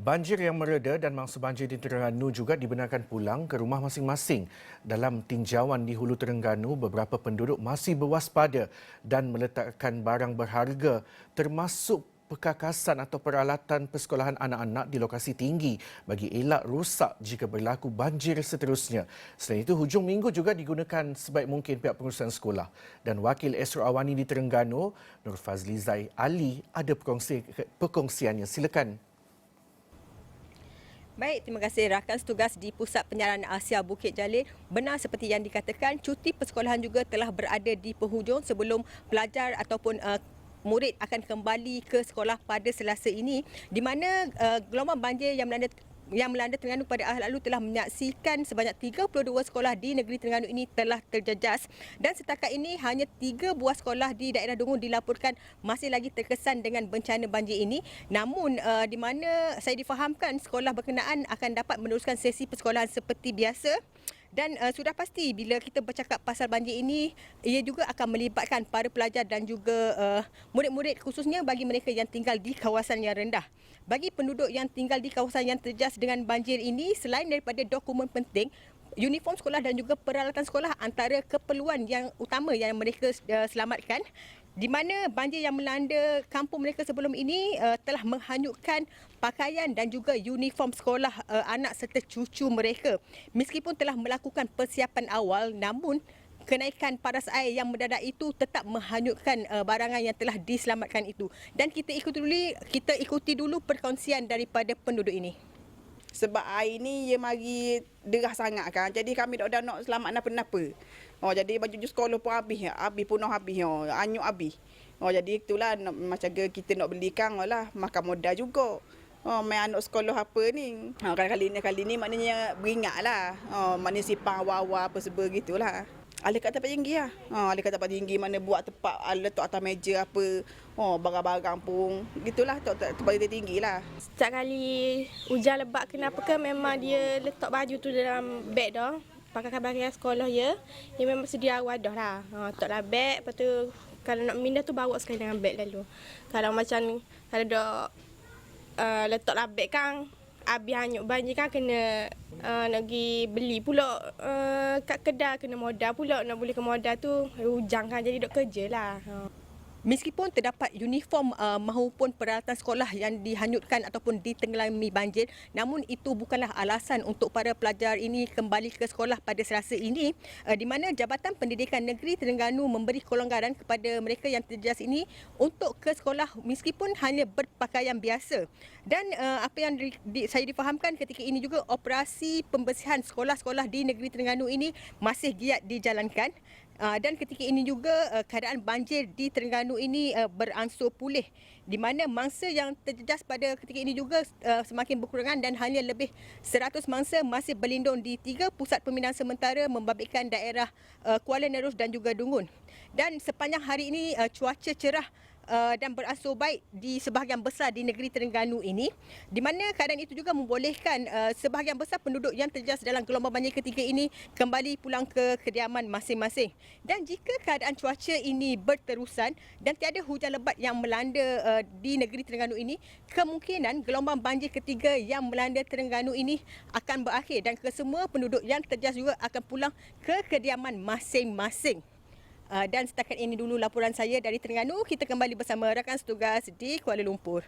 Banjir yang mereda dan mangsa banjir di Terengganu juga dibenarkan pulang ke rumah masing-masing. Dalam tinjauan di Hulu Terengganu, beberapa penduduk masih berwaspada dan meletakkan barang berharga termasuk perkakasan atau peralatan persekolahan anak-anak di lokasi tinggi bagi elak rosak jika berlaku banjir seterusnya. Selain itu, hujung minggu juga digunakan sebaik mungkin pihak pengurusan sekolah. Dan Wakil Esro Awani di Terengganu, Nur Fazli Zai Ali, ada perkongsiannya. Silakan. Baik, terima kasih rakan setugas di Pusat Penyiaran Asia Bukit Jalil. Benar seperti yang dikatakan, cuti persekolahan juga telah berada di penghujung sebelum pelajar ataupun murid akan kembali ke sekolah pada Selasa ini, di mana gelombang banjir yang melanda Terengganu pada hari lalu telah menyaksikan sebanyak 32 sekolah di negeri Terengganu ini telah terjejas, dan setakat ini hanya 3 buah sekolah di daerah Dungun dilaporkan masih lagi terkesan dengan bencana banjir ini. Namun di mana saya difahamkan sekolah berkenaan akan dapat meneruskan sesi persekolahan seperti biasa. Dan sudah pasti bila kita bercakap pasal banjir ini, ia juga akan melibatkan para pelajar dan juga murid-murid, khususnya bagi mereka yang tinggal di kawasan yang rendah. Bagi penduduk yang tinggal di kawasan yang terjejas dengan banjir ini, selain daripada dokumen penting, uniform sekolah dan juga peralatan sekolah antara keperluan yang utama yang mereka selamatkan, di mana banjir yang melanda kampung mereka sebelum ini telah menghanyutkan pakaian dan juga uniform sekolah anak serta cucu mereka. Meskipun telah melakukan persiapan awal, namun kenaikan paras air yang mendadak itu tetap menghanyutkan barangan yang telah diselamatkan itu. Dan kita ikuti dulu perkongsian daripada penduduk ini. Sebab air ni ia mari derah sangat kan. Jadi kami dah nak selamat napa-napa. Jadi baju sekolah pun habis punah habis. Anyuk habis. Jadi itulah macam kita nak belikan lah makan modal juga. Main anak sekolah apa ni. Kali ni maknanya beringatlah. Maknanya sipang awal-awal apa sebab gitulah. Alih kat tempat tinggi lah. Alih kat tempat tinggi mana buat tempat letak atas meja apa. Barang-barang pun gitulah tempat tinggi lah. Setiap kali hujan lebat kenapa ke memang dia letak baju tu dalam beg dah. Pakaian sekolah ya. Dia memang sedia awal dah lah. Letaklah beg, lepas tu kalau nak mindah tu bawa sekali dengan beg lalu. Kalau macam kalau dah letaklah beg kan, habis hanyut banjir kan kena nak pergi beli pula kat kedai, kena modal pula nak beli ke modal tu hujang kan, jadi duk kerja lah. Meskipun terdapat uniform maupun peralatan sekolah yang dihanyutkan ataupun ditenggelami banjir, namun itu bukanlah alasan untuk para pelajar ini kembali ke sekolah pada Selasa ini, di mana Jabatan Pendidikan Negeri Terengganu memberi kelonggaran kepada mereka yang terjejas ini untuk ke sekolah meskipun hanya berpakaian biasa. Dan apa yang saya difahamkan ketika ini juga, operasi pembersihan sekolah-sekolah di negeri Terengganu ini masih giat dijalankan. Dan ketika ini juga keadaan banjir di Terengganu ini beransur pulih, di mana mangsa yang terjejas pada ketika ini juga semakin berkurangan dan hanya lebih 100 mangsa masih berlindung di 3 pusat pembinaan sementara membabitkan daerah Kuala Nerus dan juga Dungun. Dan sepanjang hari ini cuaca cerah dan beransur baik di sebahagian besar di negeri Terengganu ini, di mana keadaan itu juga membolehkan sebahagian besar penduduk yang terjejas dalam gelombang banjir ketiga ini kembali pulang ke kediaman masing-masing. Dan jika keadaan cuaca ini berterusan dan tiada hujan lebat yang melanda di negeri Terengganu ini, kemungkinan gelombang banjir ketiga yang melanda Terengganu ini akan berakhir dan kesemua penduduk yang terjejas juga akan pulang ke kediaman masing-masing. Dan setakat ini dulu laporan saya dari Terengganu. Kita kembali bersama rakan setugas di Kuala Lumpur.